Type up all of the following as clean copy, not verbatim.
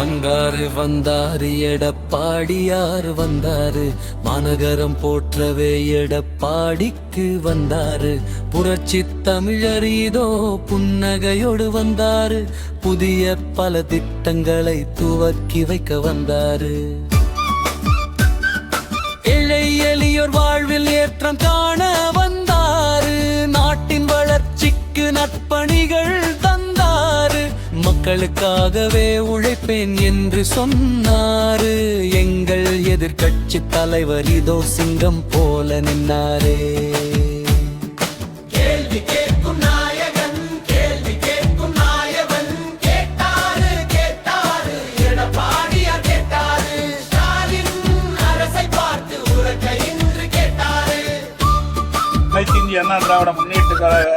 வந்தாரு எடப்பாடியார் வந்தாரு, மாநகரம் போற்றவே எடப்பாடிக்கு வந்தாரு. புரட்சி தமிழர் இதோ புன்னகையோடு வந்தாரு, புதிய பல திட்டங்களை துவக்கி வைக்க வந்தாரு. ஏழை எளியோர் வாழ்வில் ஏற்றம் காண வந்தாரு, நாட்டின் வளர்ச்சிக்கு நற்பணிகள் தந்தாரு. மக்களுக்காகவே உழைப்பேன் என்று சொன்னாரு, எங்கள் எதிர்கட்சி தலைவர் இதோ சிங்கம் போல நின்னாரே. கேள்வி கேட்கும் நாயகன், கேள்வி கேட்கும் நாயகன், கேட்டாரு கேட்டாரு எடப்பாடியார் கேட்டாரு, ஸ்டாலின் அரசை பார்த்து உரைக்க இன்று கேட்டாரு. அனைத்து இந்திய அண்ணா திராவிட முன்னேற்ற கழக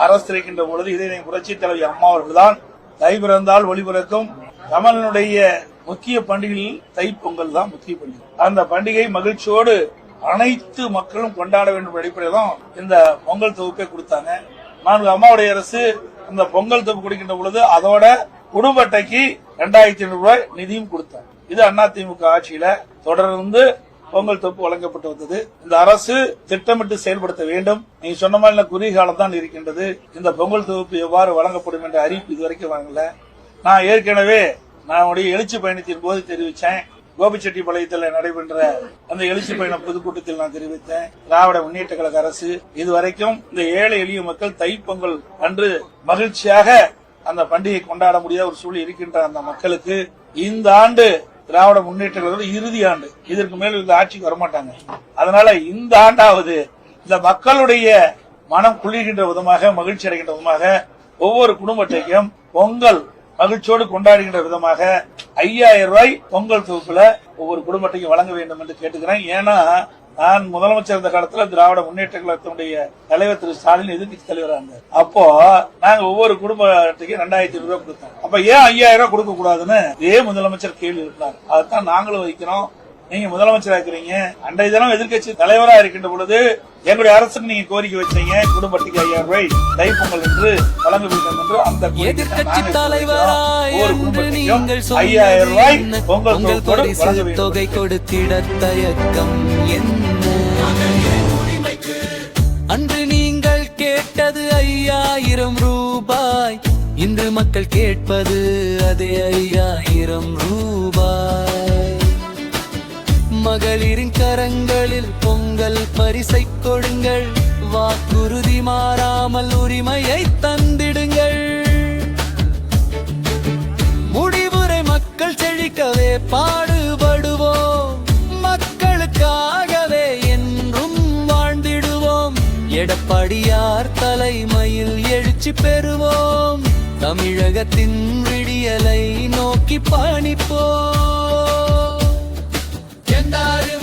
அரசு இருக்கின்ற பொழுது இதை புரட்சி தலைவி அம்மா அவர்கள்தான் தை பிறந்தால் ஒளிபிறக்கும் தமிழனுடைய முக்கிய பண்டிகையில் தைப்பொங்கல் தான் முக்கிய பண்டிகை. அந்த பண்டிகை மகிழ்ச்சியோடு அனைத்து மக்களும் கொண்டாட வேண்டும் அடிப்படையில் தான் இந்த பொங்கல் தொகுப்பை கொடுத்தாங்க. நான்கு அம்மாவுடைய அரசு அந்த பொங்கல் தொகுப்பு கொடுக்கின்ற பொழுது அதோட குடும்ப அட்டைக்கு 2500 ரூபாய் நிதியும் கொடுத்தாங்க. இது அதிமுக ஆட்சியில தொடர்ந்து பொங்கல் தொகுப்பு வழங்கப்பட்டு வந்தது. இந்த அரசு திட்டமிட்டு செயல்படுத்த வேண்டும். நீ சொன்ன மாதிரி குறுகிய காலம் தான் இருக்கின்றது. இந்த பொங்கல் தொகுப்பு எவ்வாறு வழங்கப்படும் என்ற அறிவிப்பு இதுவரைக்கும் வாங்கல. நான் ஏற்கனவே நான் எழுச்சி பயணத்தின் போது தெரிவித்தேன். கோபிச்செட்டிப்பாளையத்தில் நடைபெற்ற அந்த எழுச்சி பயண பொதுக்கூட்டத்தில் நான் தெரிவித்தேன். திராவிட முன்னேற்ற கழக அரசு இதுவரைக்கும் இந்த ஏழை எளிய மக்கள் தைப்பொங்கல் அன்று மகிழ்ச்சியாக அந்த பண்டிகை கொண்டாட முடியாத ஒரு சூழல் இருக்கின்ற அந்த மக்களுக்கு இந்த ஆண்டு திராவிட முன்னேற்ற கழக இறுதி ஆண்டு, இதற்கு மேல் இந்த ஆட்சிக்கு வரமாட்டாங்க. அதனால இந்த ஆண்டாவது இந்த மக்களுடைய மனம் குளிர்கின்ற விதமாக, மகிழ்ச்சி அடைகின்ற விதமாக ஒவ்வொரு குடும்ப அட்டைக்கும் பொங்கல் மகிழ்ச்சியோடு கொண்டாடுகின்ற விதமாக 5000 ரூபாய் பொங்கல் தொகுப்புல ஒவ்வொரு குடும்ப அட்டைக்கும் வழங்க வேண்டும் என்று கேட்டுக்கிறேன். ஏன்னா நான் முதலமைச்சர் இருந்த காலத்துல திராவிட முன்னேற்ற கழகத்தினுடைய தலைவர் திரு ஸ்டாலின் எதிர்கட்சி தலைவராக இருந்தார். அப்போ நாங்க ஒவ்வொரு குடும்ப அட்டைக்கு 2500 ரூபாய் கொடுத்தோம். அப்ப ஏன் 5000 ரூபாய் கொடுக்க கூடாதுன்னு இதே முதலமைச்சர் கேள்வி இருந்தார். அதுதான் நாங்களும் வைக்கிறோம். நீங்க முதலமைச்சரா இருக்கிறீங்க, அன்றைய தினம் எதிர்கட்சி தலைவரா இருக்கின்ற பொழுது எங்களுடைய அரசுக்கு நீங்க கோரிக்கை வச்சீங்க குடும்ப அட்டைக்கு 5000 ரூபாய் தைப்பொங்கல் என்று வழங்க வேண்டும் என்று. அந்த எதிர்கட்சி தலைவராய் 5000 ரூபாய் பொங்கல் தொகை கொடுத்திட தயக்கம் என்ன? அன்று நீங்கள் கேட்டது 5000 ரூபாய், இன்று மக்கள் கேட்பது அதே 5000 ரூபாய். மகளிரின் கரங்களில் பொங்கல் பரிசை கொடுங்கள், வாக்குறுதி மாறாமல் உரிமையை தந்திடுங்கள். முடிவுரை மக்கள் செழிக்கவே பாடுபடுவோம், மக்களுக்காகவே என்றும் வாழ்ந்திடுவோம். எடப்பாடியார் தலைமையில் எழுச்சி பெறுவோம், தமிழகத்தின் விடியலை நோக்கி பயணிப்போம். வந்தாரு